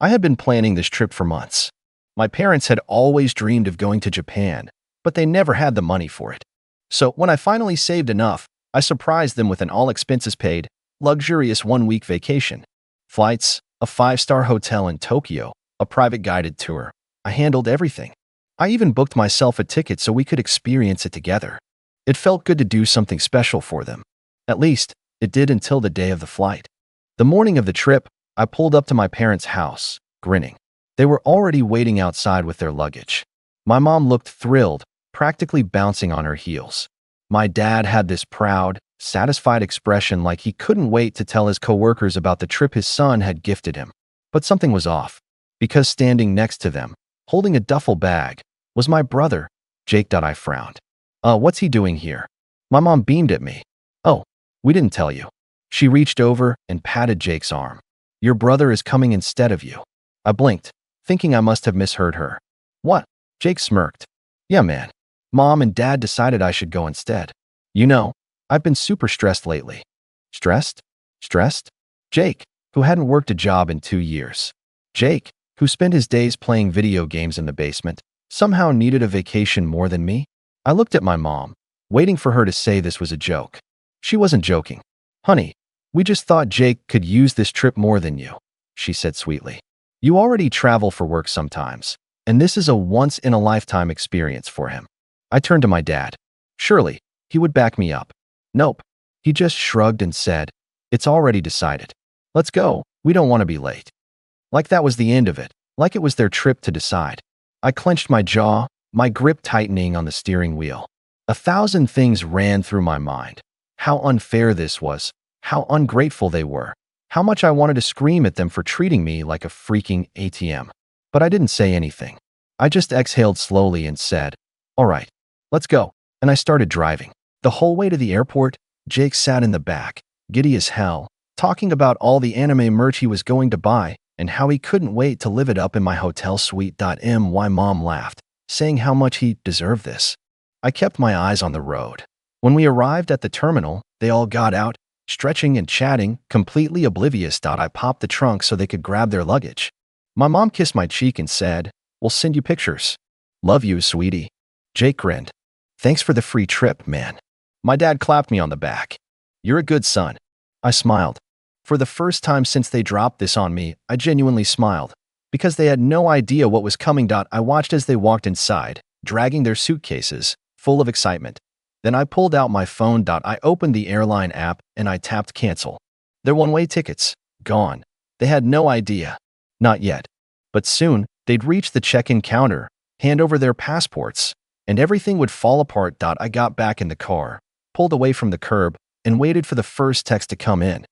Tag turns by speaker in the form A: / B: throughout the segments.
A: I had been planning this trip for months. My parents had always dreamed of going to Japan, but they never had the money for it. So when I finally saved enough, I surprised them with an all-expenses-paid, luxurious one-week vacation. Flights, a five-star hotel in Tokyo, a private guided tour. I handled everything. I even booked myself a ticket so we could experience it together. It felt good to do something special for them. At least, it did until the day of the flight. The morning of the trip, I pulled up to my parents' house, grinning. They were already waiting outside with their luggage. My mom looked thrilled, practically bouncing on her heels. My dad had this proud, satisfied expression like he couldn't wait to tell his coworkers about the trip his son had gifted him. But something was off, because standing next to them, holding a duffel bag, was my brother, Jake. I frowned. What's he doing here? My mom beamed at me. Oh, we didn't tell you. She reached over and patted Jake's arm. Your brother is coming instead of you. I blinked, thinking I must have misheard her. What? Jake smirked. Yeah, man. Mom and Dad decided I should go instead. You know, I've been super stressed lately. Stressed? Stressed? Jake, who hadn't worked a job in 2 years. Jake, who spent his days playing video games in the basement, somehow needed a vacation more than me? I looked at my mom, waiting for her to say this was a joke. She wasn't joking. Honey, we just thought Jake could use this trip more than you, she said sweetly. You already travel for work sometimes, and this is a once-in-a-lifetime experience for him. I turned to my dad. Surely, he would back me up. Nope. He just shrugged and said, it's already decided. Let's go. We don't want to be late. Like that was the end of it, like it was their trip to decide. I clenched my jaw, my grip tightening on the steering wheel. 1,000 things ran through my mind. How unfair this was, how ungrateful they were, how much I wanted to scream at them for treating me like a freaking ATM. But I didn't say anything. I just exhaled slowly and said, all right, let's go. And I started driving. The whole way to the airport, Jake sat in the back, giddy as hell, talking about all the anime merch he was going to buy and how he couldn't wait to live it up in my hotel suite. My mom laughed, saying how much he deserved this. I kept my eyes on the road. When we arrived at the terminal, they all got out, stretching and chatting, completely oblivious. I popped the trunk so they could grab their luggage. My mom kissed my cheek and said, we'll send you pictures. Love you, sweetie. Jake grinned. Thanks for the free trip, man. My dad clapped me on the back. You're a good son. I smiled. For the first time since they dropped this on me, I genuinely smiled. Because they had no idea what was coming. I watched as they walked inside, dragging their suitcases, full of excitement. Then I pulled out my phone. I opened the airline app and I tapped cancel. Their one-way tickets, gone. They had no idea. Not yet. But soon, they'd reach the check-in counter, hand over their passports, and everything would fall apart. I got back in the car, pulled away from the curb, and waited for the first text to come in.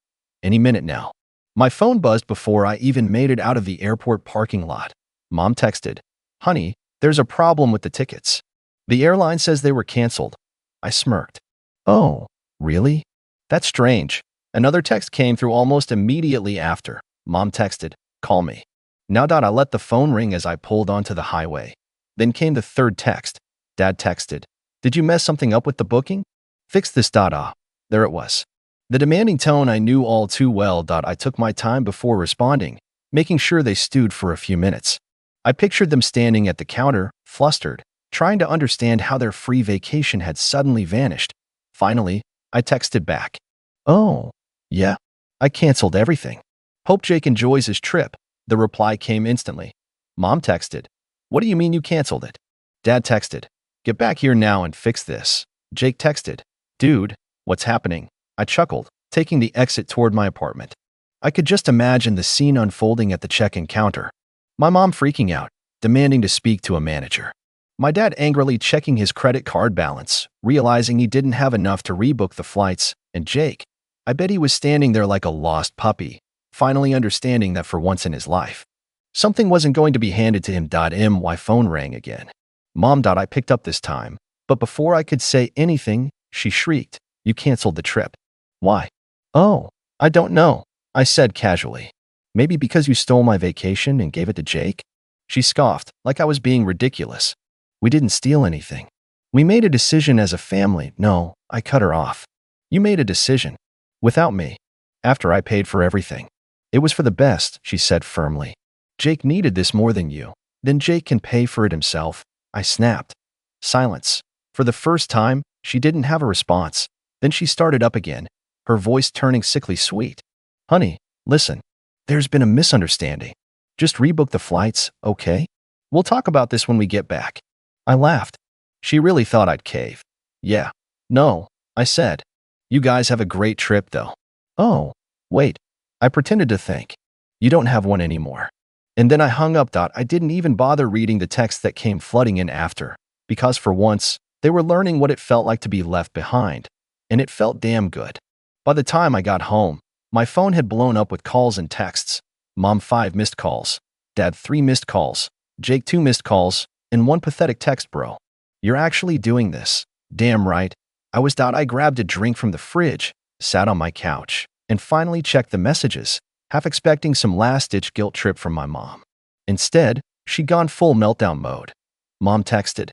A: Any minute now. My phone buzzed before I even made it out of the airport parking lot. Mom texted, honey, there's a problem with the tickets. The airline says they were canceled. I smirked. Oh, really? That's strange. Another text came through almost immediately after. Mom texted, call me. Now. I let the phone ring as I pulled onto the highway. Then came the third text. Dad texted, did you mess something up with the booking? Fix this. There it was. The demanding tone I knew all too well. I took my time before responding, making sure they stewed for a few minutes. I pictured them standing at the counter, flustered, trying to understand how their free vacation had suddenly vanished. Finally, I texted back. Oh, yeah, I canceled everything. Hope Jake enjoys his trip. The reply came instantly. Mom texted, what do you mean you canceled it? Dad texted, get back here now and fix this. Jake texted, dude, what's happening? I chuckled, taking the exit toward my apartment. I could just imagine the scene unfolding at the check-in counter. My mom freaking out, demanding to speak to a manager. My dad angrily checking his credit card balance, realizing he didn't have enough to rebook the flights, and Jake, I bet he was standing there like a lost puppy, finally understanding that for once in his life, something wasn't going to be handed to him. My phone rang again. Mom. I picked up this time, but before I could say anything, she shrieked, you canceled the trip. Why? Oh, I don't know, I said casually. Maybe because you stole my vacation and gave it to Jake? She scoffed, like I was being ridiculous. We didn't steal anything. We made a decision as a family. No, I cut her off. You made a decision. Without me. After I paid for everything. It was for the best, she said firmly. Jake needed this more than you. Then Jake can pay for it himself. I snapped. Silence. For the first time, she didn't have a response. Then she started up again, her voice turning sickly sweet. Honey, listen. There's been a misunderstanding. Just rebook the flights, okay? We'll talk about this when we get back. I laughed. She really thought I'd cave. Yeah. No, I said. You guys have a great trip, though. Oh, wait. I pretended to think. You don't have one anymore. And then I hung up. I didn't even bother reading the text that came flooding in after, because for once, they were learning what it felt like to be left behind. And it felt damn good. By the time I got home, my phone had blown up with calls and texts. Mom 5 missed calls. Dad 3 missed calls. Jake 2 missed calls. And 1 pathetic text, bro. You're actually doing this. Damn right. I grabbed a drink from the fridge, sat on my couch, and finally checked the messages, half expecting some last-ditch guilt trip from my mom. Instead, she'd gone full meltdown mode. Mom texted,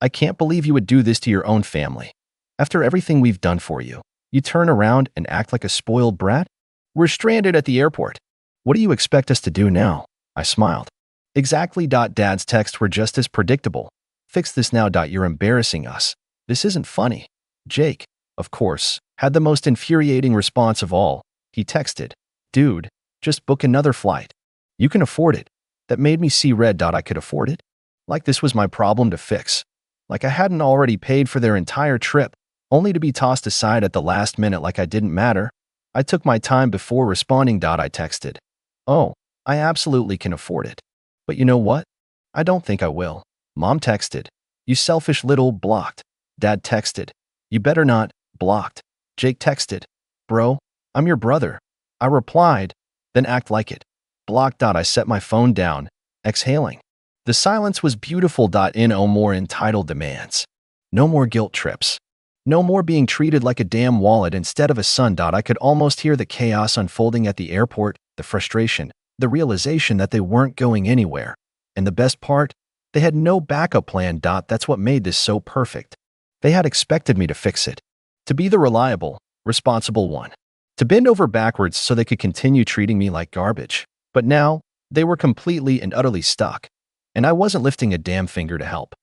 A: I can't believe you would do this to your own family. After everything we've done for you, you turn around and act like a spoiled brat? We're stranded at the airport. What do you expect us to do now? I smiled. Exactly. Dad's texts were just as predictable. Fix this now. You're embarrassing us. This isn't funny. Jake, of course, had the most infuriating response of all. He texted, Dude, just book another flight. You can afford it. That made me see red. I could afford it. Like this was my problem to fix. Like I hadn't already paid for their entire trip, only to be tossed aside at the last minute like I didn't matter. I took my time before responding. I texted, Oh, I absolutely can afford it. But you know what? I don't think I will. Mom texted, You selfish little blocked. Dad texted, You better not, blocked. Jake texted, Bro, I'm your brother. I replied, Then act like it. Blocked. I set my phone down, exhaling. The silence was beautiful. No more entitled demands. No more guilt trips. No more being treated like a damn wallet instead of a son. I could almost hear the chaos unfolding at the airport, the frustration, the realization that they weren't going anywhere. And the best part? They had no backup plan. That's what made this so perfect. They had expected me to fix it. To be the reliable, responsible one. To bend over backwards so they could continue treating me like garbage. But now, they were completely and utterly stuck. And I wasn't lifting a damn finger to help.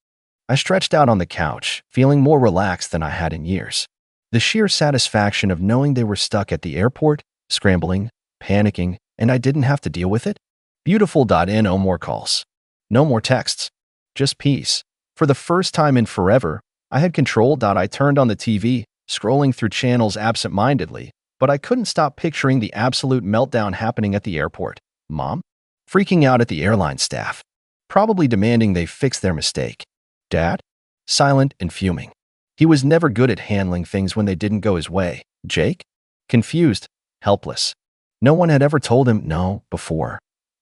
A: I stretched out on the couch, feeling more relaxed than I had in years. The sheer satisfaction of knowing they were stuck at the airport, scrambling, panicking, and I didn't have to deal with it. Beautiful. No more calls. No more texts. Just peace. For the first time in forever, I had control. I turned on the TV, scrolling through channels absent-mindedly, but I couldn't stop picturing the absolute meltdown happening at the airport. Mom? Freaking out at the airline staff. Probably demanding they fix their mistake. Dad? Silent and fuming. He was never good at handling things when they didn't go his way. Jake? Confused, helpless. No one had ever told him no before.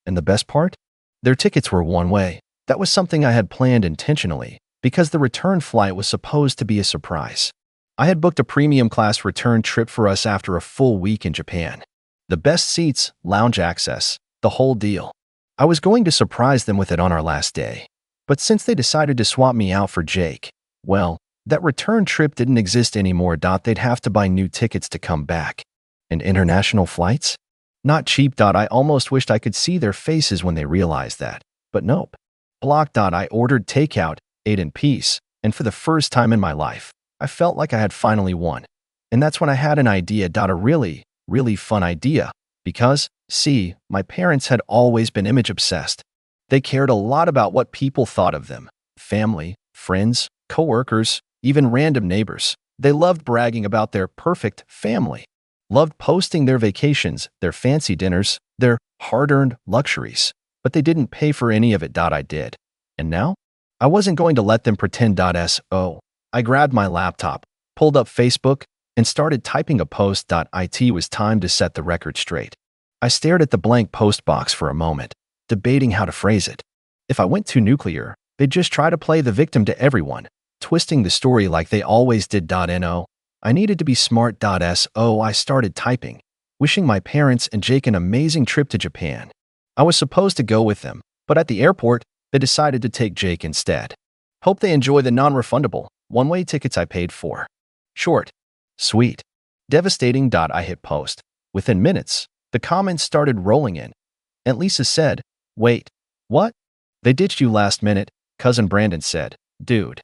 A: And the best part? Their tickets were one way. That was something I had planned intentionally, because the return flight was supposed to be a surprise. I had booked a premium class return trip for us after a full week in Japan. The best seats, lounge access, the whole deal. I was going to surprise them with it on our last day. But since they decided to swap me out for Jake, well, that return trip didn't exist anymore. They'd have to buy new tickets to come back. And international flights? Not cheap. I almost wished I could see their faces when they realized that. But nope. Blocked. I ordered takeout, ate in peace, and for the first time in my life, I felt like I had finally won. And that's when I had an idea. A really, really fun idea. Because, see, my parents had always been image obsessed. They cared a lot about what people thought of them. Family, friends, coworkers, even random neighbors. They loved bragging about their perfect family. Loved posting their vacations, their fancy dinners, their hard-earned luxuries. But they didn't pay for any of it. I did. And now? I wasn't going to let them pretend. So I grabbed my laptop, pulled up Facebook, and started typing a post. It was time to set the record straight. I stared at the blank post box for a moment, debating how to phrase it. If I went too nuclear, they'd just try to play the victim to everyone, twisting the story like they always did. No, I needed to be smart. So I started typing, wishing my parents and Jake an amazing trip to Japan. I was supposed to go with them, but at the airport, they decided to take Jake instead. Hope they enjoy the non-refundable, one-way tickets I paid for. Short. Sweet. Devastating. I hit post. Within minutes, the comments started rolling in. Aunt Lisa said, Wait, what? They ditched you last minute, cousin Brandon said. Dude.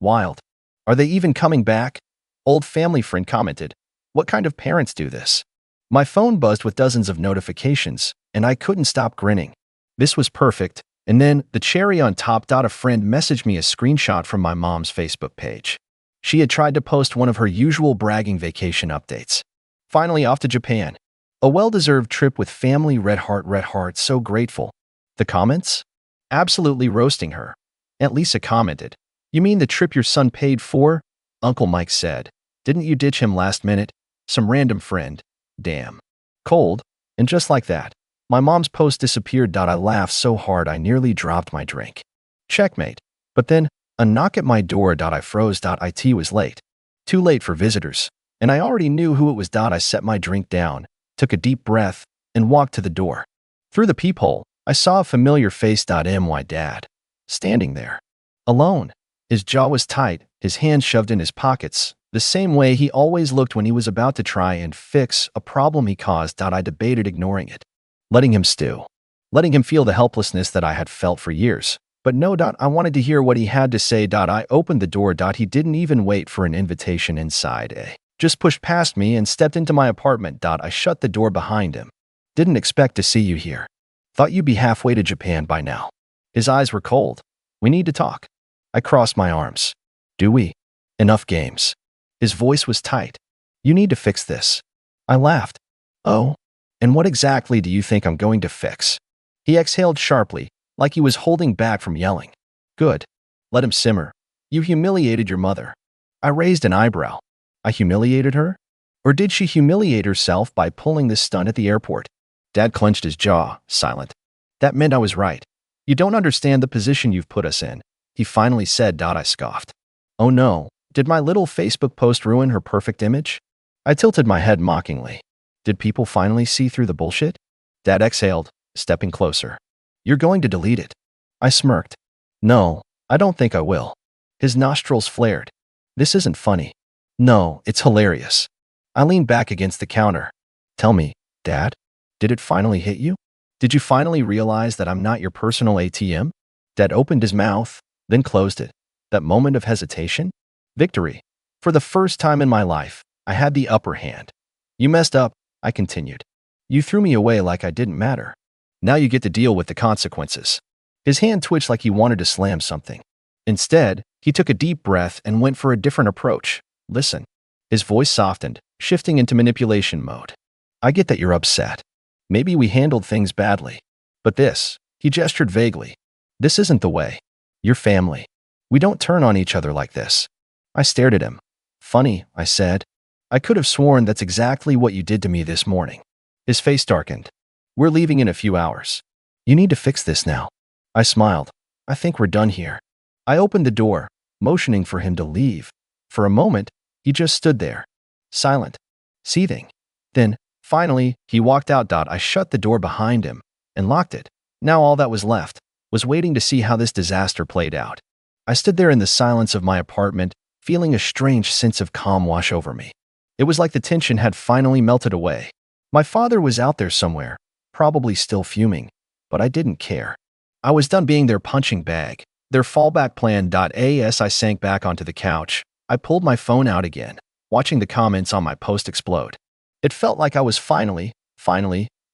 A: Wild. Are they even coming back? Old family friend commented. What kind of parents do this? My phone buzzed with dozens of notifications, and I couldn't stop grinning. This was perfect, and then, the cherry on top. A friend messaged me a screenshot from my mom's Facebook page. She had tried to post one of her usual bragging vacation updates. Finally off to Japan. A well-deserved trip with family, red heart, so grateful. The comments? Absolutely roasting her. Aunt Lisa commented, You mean the trip your son paid for? Uncle Mike said, Didn't you ditch him last minute? Some random friend. Damn. Cold. And just like that, my mom's post disappeared. I laughed so hard I nearly dropped my drink. Checkmate. But then, a knock at my door. I froze. It was late. Too late for visitors. And I already knew who it was. I set my drink down, took a deep breath, and walked to the door. Through the peephole, I saw a familiar face. My dad. Standing there. Alone. His jaw was tight, his hands shoved in his pockets, the same way he always looked when he was about to try and fix a problem he caused. I debated ignoring it. Letting him stew. Letting him feel the helplessness that I had felt for years. But no. I wanted to hear what he had to say. I opened the door. He didn't even wait for an invitation inside. Just pushed past me and stepped into my apartment. I shut the door behind him. Didn't expect to see you here. Thought you'd be halfway to Japan by now. His eyes were cold. We need to talk. I crossed my arms. Do we? Enough games. His voice was tight. You need to fix this. I laughed. Oh? And what exactly do you think I'm going to fix? He exhaled sharply, like he was holding back from yelling. Good. Let him simmer. You humiliated your mother. I raised an eyebrow. I humiliated her? Or did she humiliate herself by pulling this stunt at the airport? Dad clenched his jaw, silent. That meant I was right. You don't understand the position you've put us in, he finally said. I scoffed. Oh no, did my little Facebook post ruin her perfect image? I tilted my head mockingly. Did people finally see through the bullshit? Dad exhaled, stepping closer. You're going to delete it. I smirked. No, I don't think I will. His nostrils flared. This isn't funny. No, it's hilarious. I leaned back against the counter. Tell me, Dad, did it finally hit you? Did you finally realize that I'm not your personal ATM? Dad opened his mouth, then closed it. That moment of hesitation? Victory. For the first time in my life, I had the upper hand. You messed up, I continued. You threw me away like I didn't matter. Now you get to deal with the consequences. His hand twitched like he wanted to slam something. Instead, he took a deep breath and went for a different approach. Listen. His voice softened, shifting into manipulation mode. I get that you're upset. Maybe we handled things badly. But this, he gestured vaguely. This isn't the way. You're family. We don't turn on each other like this. I stared at him. Funny, I said. I could have sworn that's exactly what you did to me this morning. His face darkened. We're leaving in a few hours. You need to fix this now. I smiled. I think we're done here. I opened the door, motioning for him to leave. For a moment, he just stood there, silent, seething. Then, finally, he walked out. I shut the door behind him and locked it. Now all that was left was waiting to see how this disaster played out. I stood there in the silence of my apartment, feeling a strange sense of calm wash over me. It was like the tension had finally melted away. My father was out there somewhere, probably still fuming, but I didn't care. I was done being their punching bag, their fallback plan. As I sank back onto the couch, I pulled my phone out again, watching the comments on my post explode. It felt like I was finally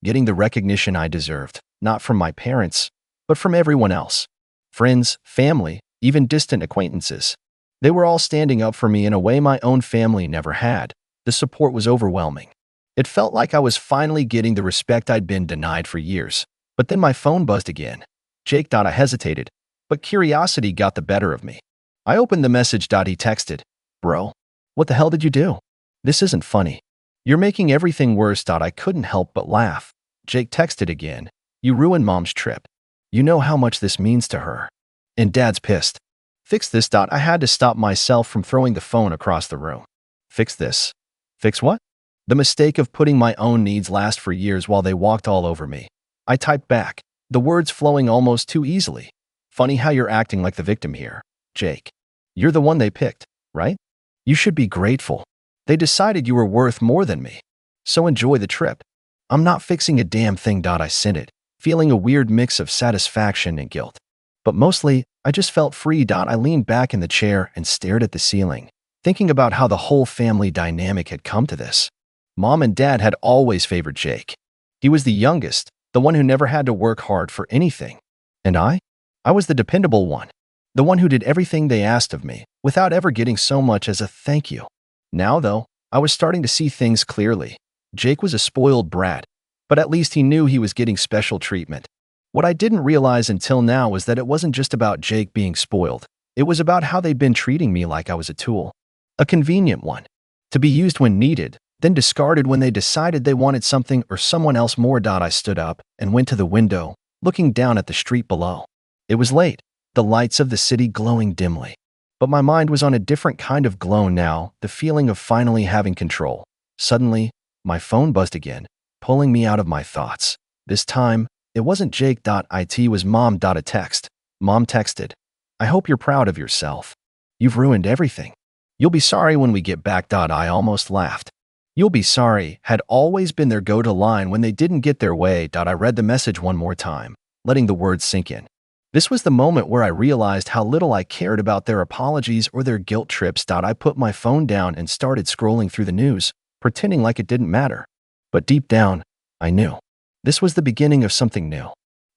A: getting the recognition I deserved, not from my parents, but from everyone else. Friends, family, even distant acquaintances. They were all standing up for me in a way my own family never had. The support was overwhelming. It felt like I was finally getting the respect I'd been denied for years. But then my phone buzzed again. Jake. I hesitated, but curiosity got the better of me. I opened the message. He texted, Bro, what the hell did you do? This isn't funny. You're making everything worse. I couldn't help but laugh. Jake texted again, You ruined Mom's trip. You know how much this means to her. And Dad's pissed. Fix this. I had to stop myself from throwing the phone across the room. Fix this. Fix what? The mistake of putting my own needs last for years while they walked all over me. I typed back, the words flowing almost too easily. Funny how you're acting like the victim here, Jake. You're the one they picked, right? You should be grateful. They decided you were worth more than me. So enjoy the trip. I'm not fixing a damn thing. I sent it, feeling a weird mix of satisfaction and guilt. But mostly, I just felt free. I leaned back in the chair and stared at the ceiling, thinking about how the whole family dynamic had come to this. Mom and Dad had always favored Jake. He was the youngest, the one who never had to work hard for anything. And I was the dependable one, the one who did everything they asked of me, without ever getting so much as a thank you. Now, though, I was starting to see things clearly. Jake was a spoiled brat, but at least he knew he was getting special treatment. What I didn't realize until now was that it wasn't just about Jake being spoiled. It was about how they'd been treating me like I was a tool. A convenient one, to be used when needed, then discarded when they decided they wanted something or someone else more. I stood up and went to the window, looking down at the street below. It was late, the lights of the city glowing dimly. But my mind was on a different kind of glow now, the feeling of finally having control. Suddenly, my phone buzzed again, pulling me out of my thoughts. This time, it wasn't Jake. It was Mom. A text. Mom texted, "I hope you're proud of yourself. You've ruined everything. You'll be sorry when we get back." I almost laughed. "You'll be sorry" had always been their go-to line when they didn't get their way. I read the message one more time, letting the words sink in. This was the moment where I realized how little I cared about their apologies or their guilt trips. I put my phone down and started scrolling through the news, pretending like it didn't matter. But deep down, I knew. This was the beginning of something new.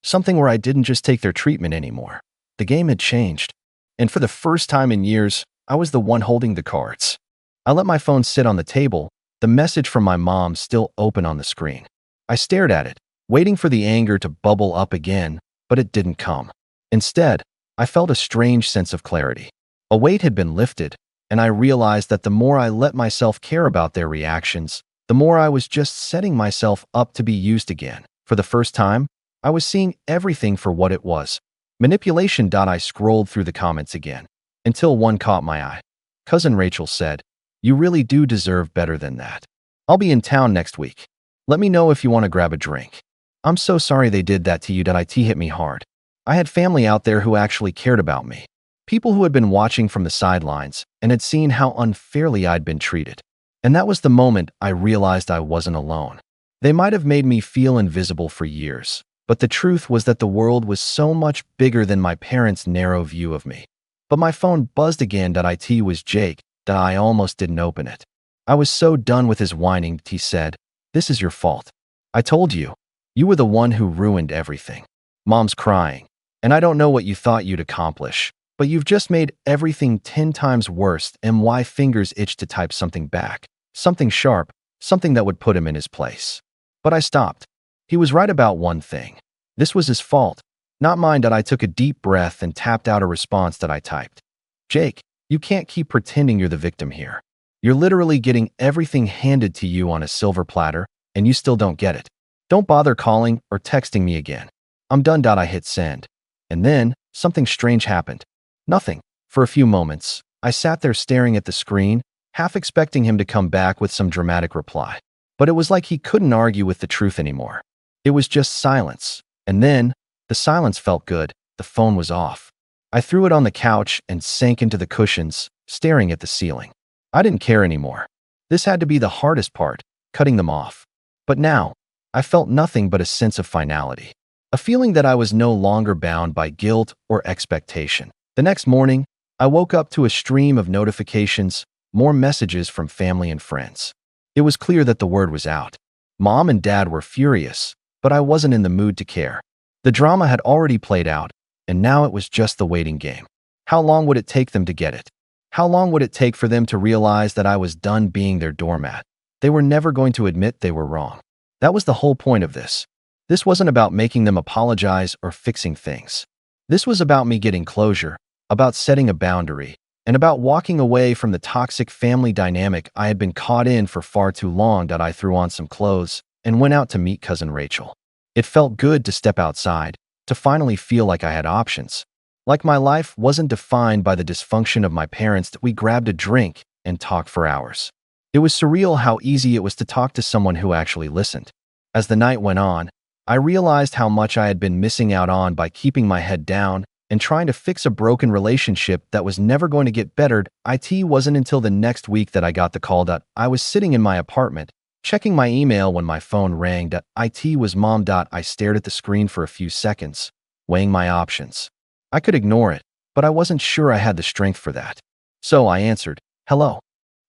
A: Something where I didn't just take their treatment anymore. The game had changed. And for the first time in years, I was the one holding the cards. I let my phone sit on the table, the message from my mom still open on the screen. I stared at it, waiting for the anger to bubble up again, but it didn't come. Instead, I felt a strange sense of clarity. A weight had been lifted, and I realized that the more I let myself care about their reactions, the more I was just setting myself up to be used again. For the first time, I was seeing everything for what it was. Manipulation. I scrolled through the comments again, until one caught my eye. Cousin Rachel said, "You really do deserve better than that. I'll be in town next week. Let me know if you want to grab a drink. I'm so sorry they did that to you." It hit me hard. I had family out there who actually cared about me. People who had been watching from the sidelines and had seen how unfairly I'd been treated. And that was the moment I realized I wasn't alone. They might have made me feel invisible for years, but the truth was that the world was so much bigger than my parents' narrow view of me. But my phone buzzed again. It was Jake. I almost didn't open it. I was so done with his whining. He said, "This is your fault. I told you. You were the one who ruined everything. Mom's crying. And I don't know what you thought you'd accomplish, but you've just made everything 10 times worse." My fingers itched to type something back, something sharp, something that would put him in his place. But I stopped. He was right about one thing. This was his fault, not mine. I took a deep breath and tapped out a response. I typed, "Jake, you can't keep pretending you're the victim here. You're literally getting everything handed to you on a silver platter, and you still don't get it. Don't bother calling or texting me again. I'm done." I hit send. And then, something strange happened. Nothing. For a few moments, I sat there staring at the screen, half expecting him to come back with some dramatic reply. But it was like he couldn't argue with the truth anymore. It was just silence. And then, the silence felt good. The phone was off. I threw it on the couch and sank into the cushions, staring at the ceiling. I didn't care anymore. This had to be the hardest part, cutting them off. But now, I felt nothing but a sense of finality. A feeling that I was no longer bound by guilt or expectation. The next morning, I woke up to a stream of notifications, more messages from family and friends. It was clear that the word was out. Mom and Dad were furious, but I wasn't in the mood to care. The drama had already played out, and now it was just the waiting game. How long would it take them to get it? How long would it take for them to realize that I was done being their doormat? They were never going to admit they were wrong. That was the whole point of this. This wasn't about making them apologize or fixing things. This was about me getting closure, about setting a boundary, and about walking away from the toxic family dynamic I had been caught in for far too long. I threw on some clothes and went out to meet Cousin Rachel. It felt good to step outside, to finally feel like I had options. Like my life wasn't defined by the dysfunction of my parents. We grabbed a drink and talked for hours. It was surreal how easy it was to talk to someone who actually listened. As the night went on, I realized how much I had been missing out on by keeping my head down and trying to fix a broken relationship that was never going to get bettered. It wasn't until the next week that I got the call that I was sitting in my apartment, Checking my email when my phone rang. It was mom. I stared at the screen for a few seconds, weighing my options. I could ignore it, but I wasn't sure I had the strength for that. So I answered, "Hello."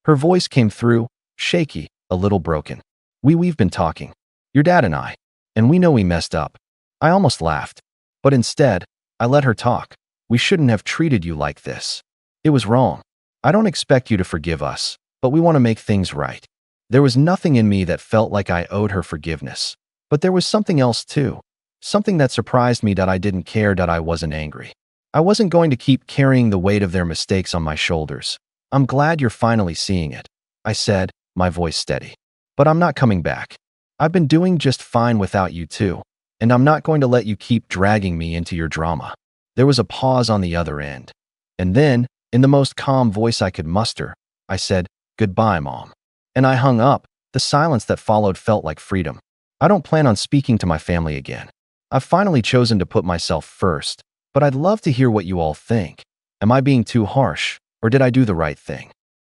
A: Her voice came through, shaky, a little broken. We've been talking. Your dad and I. And we know we messed up." I almost laughed. But instead, I let her talk. "We shouldn't have treated you like this. It was wrong. I don't expect you to forgive us, but we want to make things right." There was nothing in me that felt like I owed her forgiveness. But there was something else too. Something that surprised me. I didn't care. I wasn't angry. I wasn't going to keep carrying the weight of their mistakes on my shoulders. "I'm glad you're finally seeing it," I said, my voice steady. "But I'm not coming back. I've been doing just fine without you too, and I'm not going to let you keep dragging me into your drama." There was a pause on the other end. And then, in the most calm voice I could muster, I said, "Goodbye, Mom." And I hung up. The silence that followed felt like freedom. I don't plan on speaking to my family again. I've finally chosen to put myself first, but I'd love to hear what you all think. Am I being too harsh, or did I do the right thing?